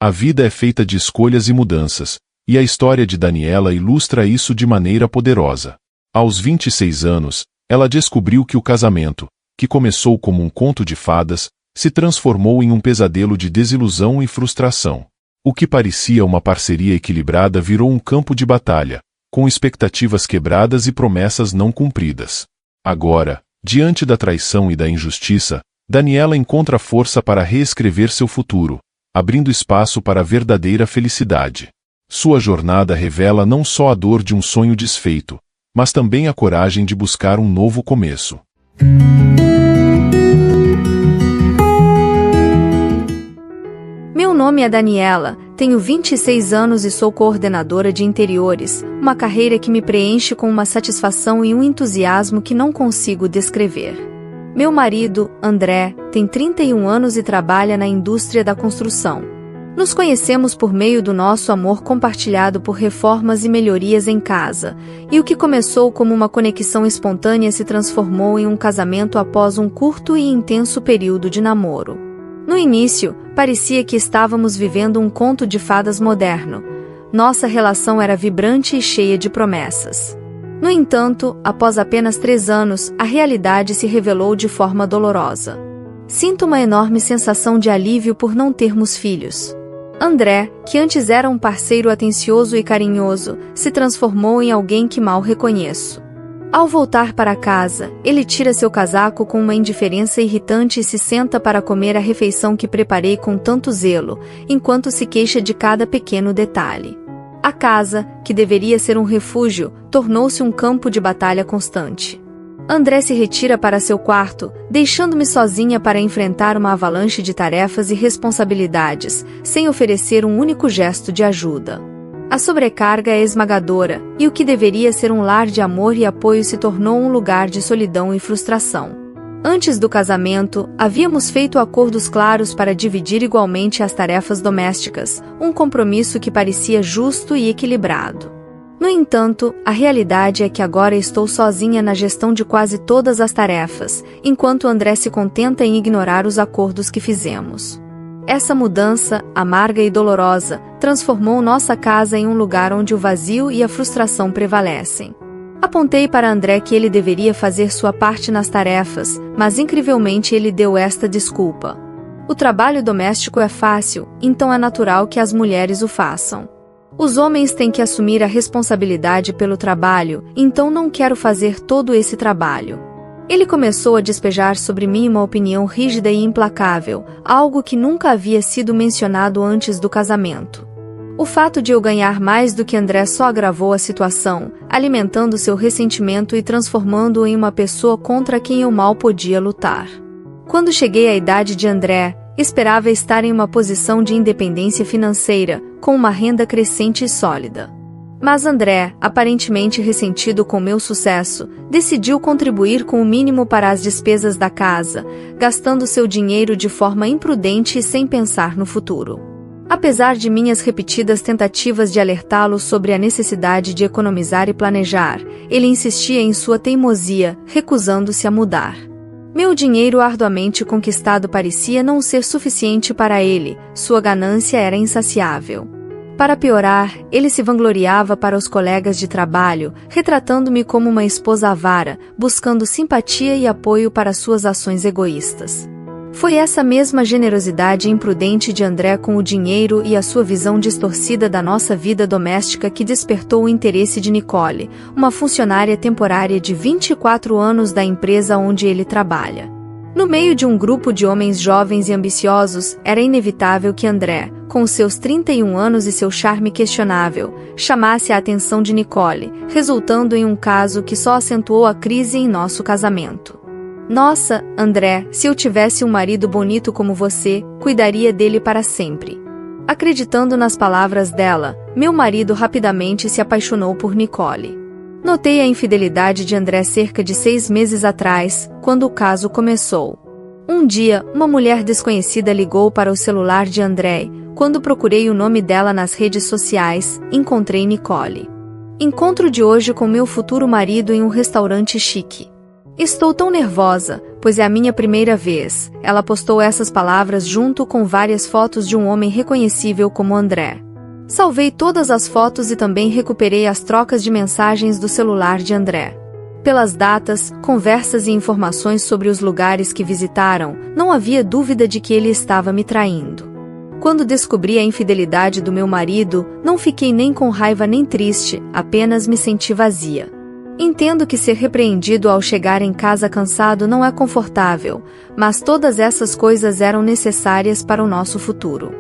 A vida é feita de escolhas e mudanças, e a história de Daniela ilustra isso de maneira poderosa. Aos 26 anos, ela descobriu que o casamento, que começou como um conto de fadas, se transformou em um pesadelo de desilusão e frustração. O que parecia uma parceria equilibrada virou um campo de batalha, com expectativas quebradas e promessas não cumpridas. Agora, diante da traição e da injustiça, Daniela encontra força para reescrever seu futuro, abrindo espaço para a verdadeira felicidade. Sua jornada revela não só a dor de um sonho desfeito, mas também a coragem de buscar um novo começo. Meu nome é Daniela, tenho 26 anos e sou coordenadora de interiores, uma carreira que me preenche com uma satisfação e um entusiasmo que não consigo descrever. Meu marido, André, tem 31 anos e trabalha na indústria da construção. Nos conhecemos por meio do nosso amor compartilhado por reformas e melhorias em casa, e o que começou como uma conexão espontânea se transformou em um casamento após um curto e intenso período de namoro. No início, parecia que estávamos vivendo um conto de fadas moderno. Nossa relação era vibrante e cheia de promessas. No entanto, após apenas 3 anos, a realidade se revelou de forma dolorosa. Sinto uma enorme sensação de alívio por não termos filhos. André, que antes era um parceiro atencioso e carinhoso, se transformou em alguém que mal reconheço. Ao voltar para casa, ele tira seu casaco com uma indiferença irritante e se senta para comer a refeição que preparei com tanto zelo, enquanto se queixa de cada pequeno detalhe. A casa, que deveria ser um refúgio, tornou-se um campo de batalha constante. André se retira para seu quarto, deixando-me sozinha para enfrentar uma avalanche de tarefas e responsabilidades, sem oferecer um único gesto de ajuda. A sobrecarga é esmagadora, e o que deveria ser um lar de amor e apoio se tornou um lugar de solidão e frustração. Antes do casamento, havíamos feito acordos claros para dividir igualmente as tarefas domésticas, um compromisso que parecia justo e equilibrado. No entanto, a realidade é que agora estou sozinha na gestão de quase todas as tarefas, enquanto André se contenta em ignorar os acordos que fizemos. Essa mudança, amarga e dolorosa, transformou nossa casa em um lugar onde o vazio e a frustração prevalecem. Apontei para André que ele deveria fazer sua parte nas tarefas, mas incrivelmente ele deu esta desculpa. O trabalho doméstico é fácil, então é natural que as mulheres o façam. Os homens têm que assumir a responsabilidade pelo trabalho, então não quero fazer todo esse trabalho. Ele começou a despejar sobre mim uma opinião rígida e implacável, algo que nunca havia sido mencionado antes do casamento. O fato de eu ganhar mais do que André só agravou a situação, alimentando seu ressentimento e transformando-o em uma pessoa contra quem eu mal podia lutar. Quando cheguei à idade de André, esperava estar em uma posição de independência financeira, com uma renda crescente e sólida. Mas André, aparentemente ressentido com meu sucesso, decidiu contribuir com o mínimo para as despesas da casa, gastando seu dinheiro de forma imprudente e sem pensar no futuro. Apesar de minhas repetidas tentativas de alertá-lo sobre a necessidade de economizar e planejar, ele insistia em sua teimosia, recusando-se a mudar. Meu dinheiro arduamente conquistado parecia não ser suficiente para ele, sua ganância era insaciável. Para piorar, ele se vangloriava para os colegas de trabalho, retratando-me como uma esposa avara, buscando simpatia e apoio para suas ações egoístas. Foi essa mesma generosidade imprudente de André com o dinheiro e a sua visão distorcida da nossa vida doméstica que despertou o interesse de Nicole, uma funcionária temporária de 24 anos da empresa onde ele trabalha. No meio de um grupo de homens jovens e ambiciosos, era inevitável que André, com seus 31 anos e seu charme questionável, chamasse a atenção de Nicole, resultando em um caso que só acentuou a crise em nosso casamento. Nossa, André, se eu tivesse um marido bonito como você, cuidaria dele para sempre. Acreditando nas palavras dela, meu marido rapidamente se apaixonou por Nicole. Notei a infidelidade de André cerca de 6 meses atrás, quando o caso começou. Um dia, uma mulher desconhecida ligou para o celular de André. Quando procurei o nome dela nas redes sociais, encontrei Nicole. Encontro de hoje com meu futuro marido em um restaurante chique. Estou tão nervosa, pois é a minha primeira vez. Ela postou essas palavras junto com várias fotos de um homem reconhecível como André. Salvei todas as fotos e também recuperei as trocas de mensagens do celular de André. Pelas datas, conversas e informações sobre os lugares que visitaram, não havia dúvida de que ele estava me traindo. Quando descobri a infidelidade do meu marido, não fiquei nem com raiva nem triste, apenas me senti vazia. Entendo que ser repreendido ao chegar em casa cansado não é confortável, mas todas essas coisas eram necessárias para o nosso futuro.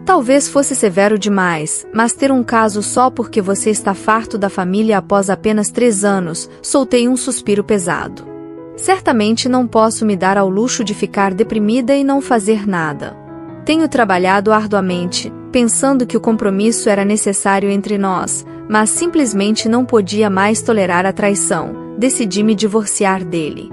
Talvez fosse severo demais, mas ter um caso só porque você está farto da família após apenas 3 anos, soltei um suspiro pesado. Certamente não posso me dar ao luxo de ficar deprimida e não fazer nada. Tenho trabalhado arduamente, pensando que o compromisso era necessário entre nós, mas simplesmente não podia mais tolerar a traição. Decidi me divorciar dele.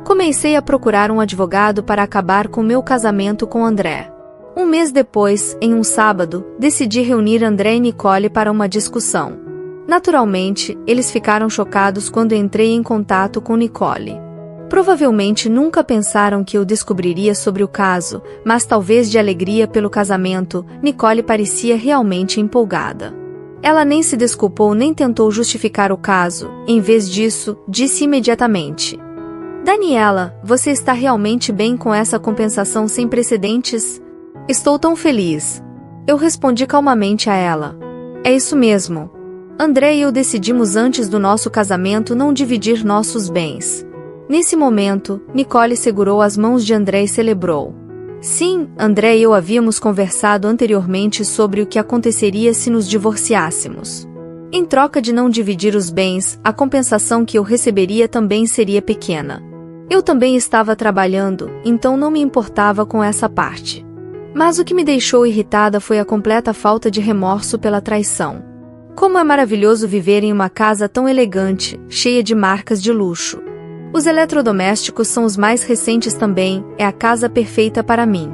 Comecei a procurar um advogado para acabar com meu casamento com André. Um mês depois, em um sábado, decidi reunir André e Nicole para uma discussão. Naturalmente, eles ficaram chocados quando entrei em contato com Nicole. Provavelmente nunca pensaram que eu descobriria sobre o caso, mas talvez de alegria pelo casamento, Nicole parecia realmente empolgada. Ela nem se desculpou nem tentou justificar o caso, em vez disso, disse imediatamente: Daniela, você está realmente bem com essa compensação sem precedentes? Estou tão feliz. Eu respondi calmamente a ela. É isso mesmo. André e eu decidimos antes do nosso casamento não dividir nossos bens. Nesse momento, Nicole segurou as mãos de André e celebrou. Sim, André e eu havíamos conversado anteriormente sobre o que aconteceria se nos divorciássemos. Em troca de não dividir os bens, a compensação que eu receberia também seria pequena. Eu também estava trabalhando, então não me importava com essa parte. Mas o que me deixou irritada foi a completa falta de remorso pela traição. Como é maravilhoso viver em uma casa tão elegante, cheia de marcas de luxo. Os eletrodomésticos são os mais recentes também, é a casa perfeita para mim.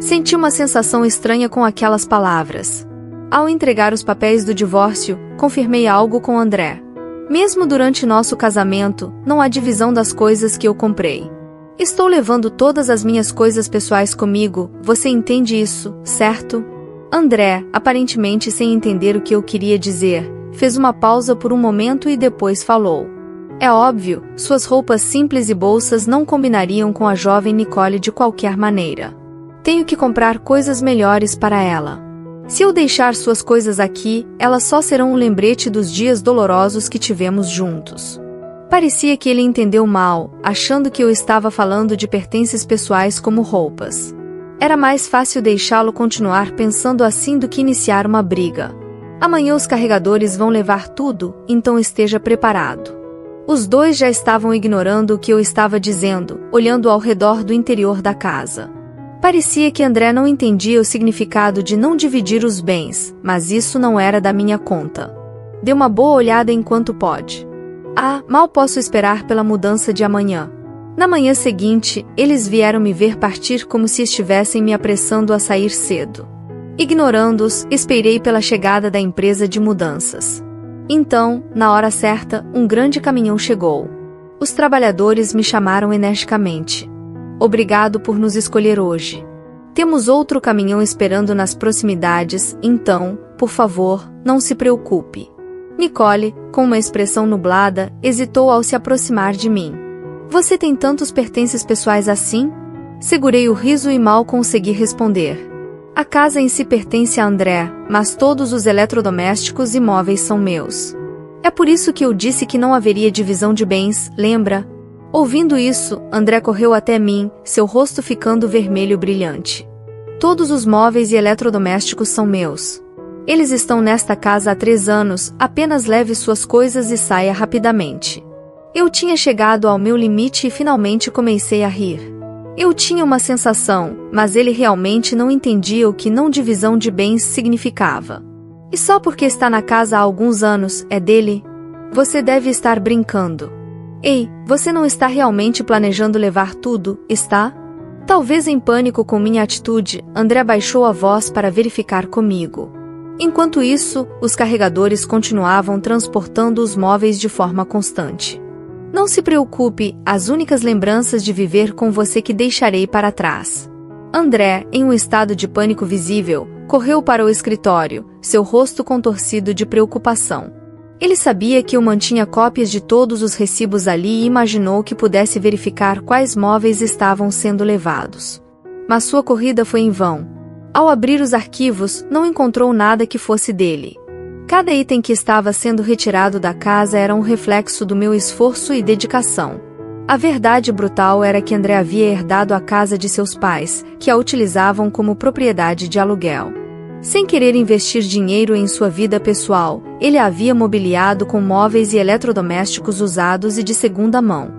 Senti uma sensação estranha com aquelas palavras. Ao entregar os papéis do divórcio, confirmei algo com André. Mesmo durante nosso casamento, não há divisão das coisas que eu comprei. Estou levando todas as minhas coisas pessoais comigo, você entende isso, certo? André, aparentemente sem entender o que eu queria dizer, fez uma pausa por um momento e depois falou. É óbvio, suas roupas simples e bolsas não combinariam com a jovem Nicole de qualquer maneira. Tenho que comprar coisas melhores para ela. Se eu deixar suas coisas aqui, elas só serão um lembrete dos dias dolorosos que tivemos juntos. Parecia que ele entendeu mal, achando que eu estava falando de pertences pessoais como roupas. Era mais fácil deixá-lo continuar pensando assim do que iniciar uma briga. Amanhã os carregadores vão levar tudo, então esteja preparado. Os dois já estavam ignorando o que eu estava dizendo, olhando ao redor do interior da casa. Parecia que André não entendia o significado de não dividir os bens, mas isso não era da minha conta. Dê uma boa olhada enquanto pode. Mal posso esperar pela mudança de amanhã. Na manhã seguinte, eles vieram me ver partir como se estivessem me apressando a sair cedo. Ignorando-os, esperei pela chegada da empresa de mudanças. Então, na hora certa, um grande caminhão chegou. Os trabalhadores me chamaram energicamente. Obrigado por nos escolher hoje. Temos outro caminhão esperando nas proximidades, então, por favor, não se preocupe. Nicole, com uma expressão nublada, hesitou ao se aproximar de mim. Você tem tantos pertences pessoais assim? Segurei o riso e mal consegui responder. A casa em si pertence a André, mas todos os eletrodomésticos e móveis são meus. É por isso que eu disse que não haveria divisão de bens, lembra? Ouvindo isso, André correu até mim, seu rosto ficando vermelho brilhante. Todos os móveis e eletrodomésticos são meus. Eles estão nesta casa há 3 anos, apenas leve suas coisas e saia rapidamente. Eu tinha chegado ao meu limite e finalmente comecei a rir. Eu tinha uma sensação, mas ele realmente não entendia o que não divisão de bens significava. E só porque está na casa há alguns anos, é dele? Você deve estar brincando. Ei, você não está realmente planejando levar tudo, está? Talvez em pânico com minha atitude, André baixou a voz para verificar comigo. Enquanto isso, os carregadores continuavam transportando os móveis de forma constante. Não se preocupe, as únicas lembranças de viver com você que deixarei para trás. André, em um estado de pânico visível, correu para o escritório, seu rosto contorcido de preocupação. Ele sabia que eu mantinha cópias de todos os recibos ali e imaginou que pudesse verificar quais móveis estavam sendo levados. Mas sua corrida foi em vão. Ao abrir os arquivos, não encontrou nada que fosse dele. Cada item que estava sendo retirado da casa era um reflexo do meu esforço e dedicação. A verdade brutal era que André havia herdado a casa de seus pais, que a utilizavam como propriedade de aluguel. Sem querer investir dinheiro em sua vida pessoal, ele a havia mobiliado com móveis e eletrodomésticos usados e de segunda mão.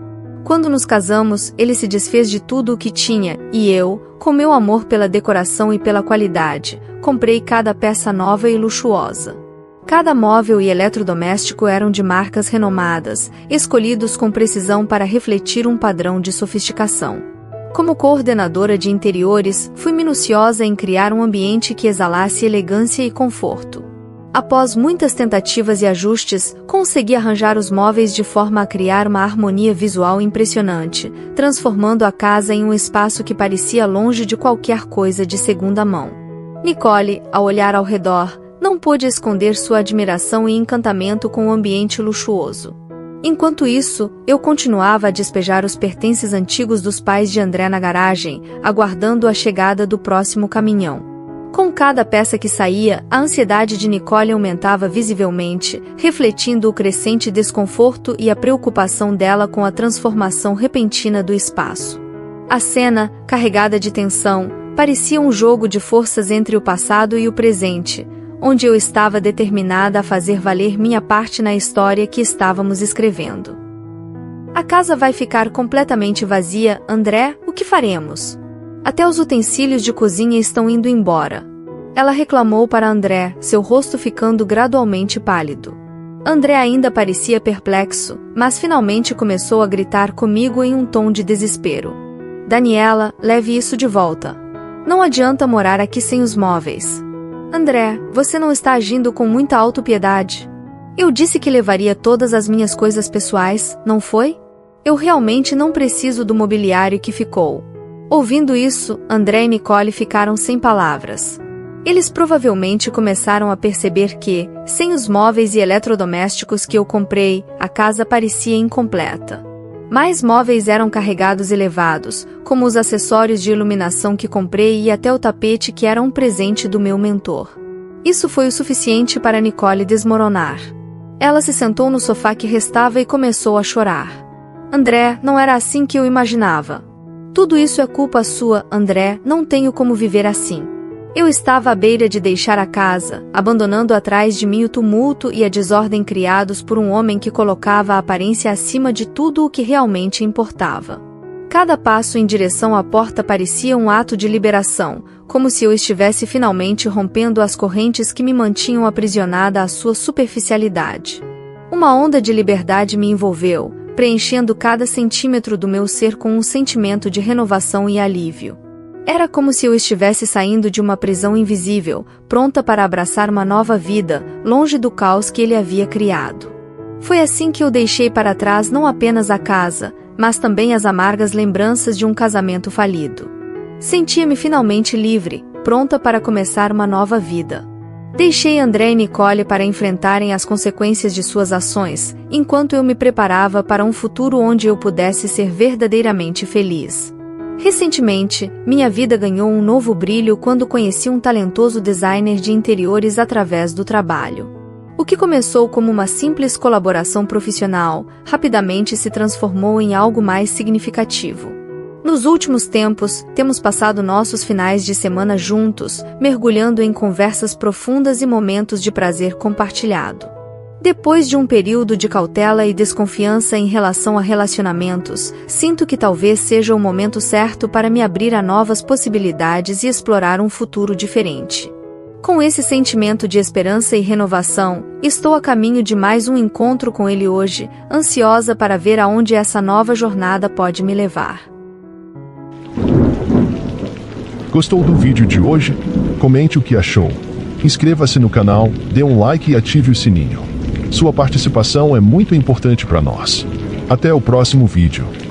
Quando nos casamos, ele se desfez de tudo o que tinha, e eu, com meu amor pela decoração e pela qualidade, comprei cada peça nova e luxuosa. Cada móvel e eletrodoméstico eram de marcas renomadas, escolhidos com precisão para refletir um padrão de sofisticação. Como coordenadora de interiores, fui minuciosa em criar um ambiente que exalasse elegância e conforto. Após muitas tentativas e ajustes, consegui arranjar os móveis de forma a criar uma harmonia visual impressionante, transformando a casa em um espaço que parecia longe de qualquer coisa de segunda mão. Nicole, ao olhar ao redor, não pôde esconder sua admiração e encantamento com o ambiente luxuoso. Enquanto isso, eu continuava a despejar os pertences antigos dos pais de André na garagem, aguardando a chegada do próximo caminhão. Com cada peça que saía, a ansiedade de Nicole aumentava visivelmente, refletindo o crescente desconforto e a preocupação dela com a transformação repentina do espaço. A cena, carregada de tensão, parecia um jogo de forças entre o passado e o presente, onde eu estava determinada a fazer valer minha parte na história que estávamos escrevendo. A casa vai ficar completamente vazia, André, o que faremos? Até os utensílios de cozinha estão indo embora. Ela reclamou para André, seu rosto ficando gradualmente pálido. André ainda parecia perplexo, mas finalmente começou a gritar comigo em um tom de desespero. Daniela, leve isso de volta. Não adianta morar aqui sem os móveis. André, você não está agindo com muita autopiedade. Eu disse que levaria todas as minhas coisas pessoais, não foi? Eu realmente não preciso do mobiliário que ficou. Ouvindo isso, André e Nicole ficaram sem palavras. Eles provavelmente começaram a perceber que, sem os móveis e eletrodomésticos que eu comprei, a casa parecia incompleta. Mais móveis eram carregados e levados, como os acessórios de iluminação que comprei e até o tapete que era um presente do meu mentor. Isso foi o suficiente para Nicole desmoronar. Ela se sentou no sofá que restava e começou a chorar. André, não era assim que eu imaginava. Tudo isso é culpa sua, André, não tenho como viver assim. Eu estava à beira de deixar a casa, abandonando atrás de mim o tumulto e a desordem criados por um homem que colocava a aparência acima de tudo o que realmente importava. Cada passo em direção à porta parecia um ato de liberação, como se eu estivesse finalmente rompendo as correntes que me mantinham aprisionada à sua superficialidade. Uma onda de liberdade me envolveu, preenchendo cada centímetro do meu ser com um sentimento de renovação e alívio. Era como se eu estivesse saindo de uma prisão invisível, pronta para abraçar uma nova vida, longe do caos que ele havia criado. Foi assim que eu deixei para trás não apenas a casa, mas também as amargas lembranças de um casamento falido. Sentia-me finalmente livre, pronta para começar uma nova vida. Deixei André e Nicole para enfrentarem as consequências de suas ações, enquanto eu me preparava para um futuro onde eu pudesse ser verdadeiramente feliz. Recentemente, minha vida ganhou um novo brilho quando conheci um talentoso designer de interiores através do trabalho. O que começou como uma simples colaboração profissional, rapidamente se transformou em algo mais significativo. Nos últimos tempos, temos passado nossos finais de semana juntos, mergulhando em conversas profundas e momentos de prazer compartilhado. Depois de um período de cautela e desconfiança em relação a relacionamentos, sinto que talvez seja o momento certo para me abrir a novas possibilidades e explorar um futuro diferente. Com esse sentimento de esperança e renovação, estou a caminho de mais um encontro com ele hoje, ansiosa para ver aonde essa nova jornada pode me levar. Gostou do vídeo de hoje? Comente o que achou. Inscreva-se no canal, dê um like e ative o sininho. Sua participação é muito importante para nós. Até o próximo vídeo.